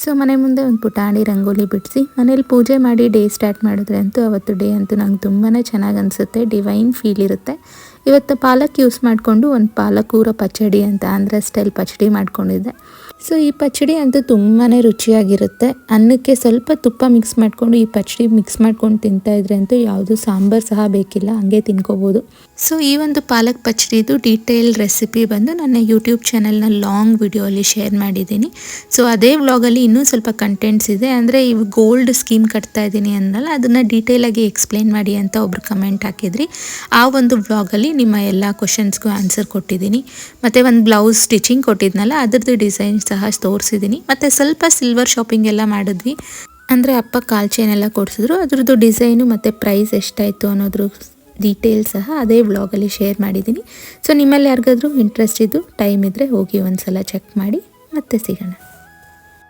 So ಮನೆ ಮುಂದೆ ಒಂದು ಪುಟಾಣಿ ರಂಗೋಲಿ ಬಿಡಿಸಿ ಮನೇಲಿ ಪೂಜೆ ಮಾಡಿ ಡೇ ಸ್ಟಾರ್ಟ್ ಮಾಡಿದ್ರೆ ಅಂತೂ ಅವತ್ತು ಡೇ ಅಂತೂ ನಂಗೆ ತುಂಬಾ ಚೆನ್ನಾಗಿ ಅನಿಸುತ್ತೆ. ಡಿವೈನ್ ಫೀಲ್ ಇರುತ್ತೆ. ಇವತ್ತು ಪಾಲಕ್ ಯೂಸ್ ಮಾಡಿಕೊಂಡು ಒಂದು ಪಾಲಕೂರ ಪಚ್ಚಡಿ ಅಂತ ಆಂಧ್ರ ಸ್ಟೈಲ್ ಪಚ್ಚಡಿ ಮಾಡ್ಕೊಂಡಿದ್ದೆ. ಸೊ ಈ ಪಚ್ಚಡಿ ಅಂತೂ ತುಂಬಾ ರುಚಿಯಾಗಿರುತ್ತೆ. ಅನ್ನಕ್ಕೆ ಸ್ವಲ್ಪ ತುಪ್ಪ ಮಿಕ್ಸ್ ಮಾಡಿಕೊಂಡು ಈ ಪಚ್ಚಡಿ ಮಿಕ್ಸ್ ಮಾಡ್ಕೊಂಡು ತಿಂತಾಯಿದ್ರೆ ಅಂತೂ ಯಾವುದು ಸಾಂಬಾರು ಸಹ ಬೇಕಿಲ್ಲ, ಹಂಗೆ ತಿನ್ಕೋಬೋದು. ಸೊ ಈ ಒಂದು ಪಾಲಕ್ ಪಚ್ಚಡಿದು ಡೀಟೇಲ್ ರೆಸಿಪಿ ಬಂದು ನನ್ನ ಯೂಟ್ಯೂಬ್ ಚಾನಲ್ನ ಲಾಂಗ್ ವಿಡಿಯೋಲಿ ಶೇರ್ ಮಾಡಿದ್ದೀನಿ. ಸೊ ಅದೇ ವ್ಲಾಗಲ್ಲಿ ಇನ್ನೂ ಸ್ವಲ್ಪ ಕಂಟೆಂಟ್ಸ್ ಇದೆ. ಅಂದರೆ ಇವು ಗೋಲ್ಡ್ ಸ್ಕೀಮ್ ಕಟ್ತಾ ಇದ್ದೀನಿ ಅನ್ನಲ್ಲ, ಅದನ್ನು ಡೀಟೇಲಾಗಿ ಎಕ್ಸ್ಪ್ಲೇನ್ ಮಾಡಿ ಅಂತ ಒಬ್ರು ಕಮೆಂಟ್ ಹಾಕಿದ್ರಿ. ಆ ಒಂದು ವ್ಲಾಗಲ್ಲಿ ನಿಮ್ಮ ಎಲ್ಲ ಕ್ವಶನ್ಸ್ಗೂ ಆನ್ಸರ್ ಕೊಟ್ಟಿದ್ದೀನಿ. ಮತ್ತು ಒಂದು ಬ್ಲೌಸ್ ಸ್ಟಿಚಿಂಗ್ ಕೊಟ್ಟಿದ್ನಲ್ಲ, ಅದ್ರದ್ದು ಡಿಸೈನ್ಸ್ ಸಹ ತೋರಿಸಿದ್ದೀನಿ. ಮತ್ತು ಸ್ವಲ್ಪ ಸಿಲ್ವರ್ ಶಾಪಿಂಗ್ ಎಲ್ಲ ಮಾಡಿದ್ವಿ. ಅಂದರೆ ಅಪ್ಪ ಕಾಲ್ ಚೈನ್ ಎಲ್ಲ ಕೊಡಿಸಿದ್ರು, ಅದ್ರದ್ದು ಡಿಸೈನು ಮತ್ತು ಪ್ರೈಸ್ ಎಷ್ಟಾಯಿತು ಅನ್ನೋದ್ರ ಡೀಟೇಲ್ ಸಹ ಅದೇ ವ್ಲಾಗಲ್ಲಿ ಶೇರ್ ಮಾಡಿದ್ದೀನಿ. ಸೊ ನಿಮ್ಮಲ್ಲಿ ಯಾರಿಗಾದ್ರೂ ಇಂಟ್ರೆಸ್ಟ್ ಇದ್ದು ಟೈಮ್ ಇದ್ದರೆ ಹೋಗಿ ಒಂದು ಸಲ ಚೆಕ್ ಮಾಡಿ. ಮತ್ತೆ ಸಿಗೋಣ.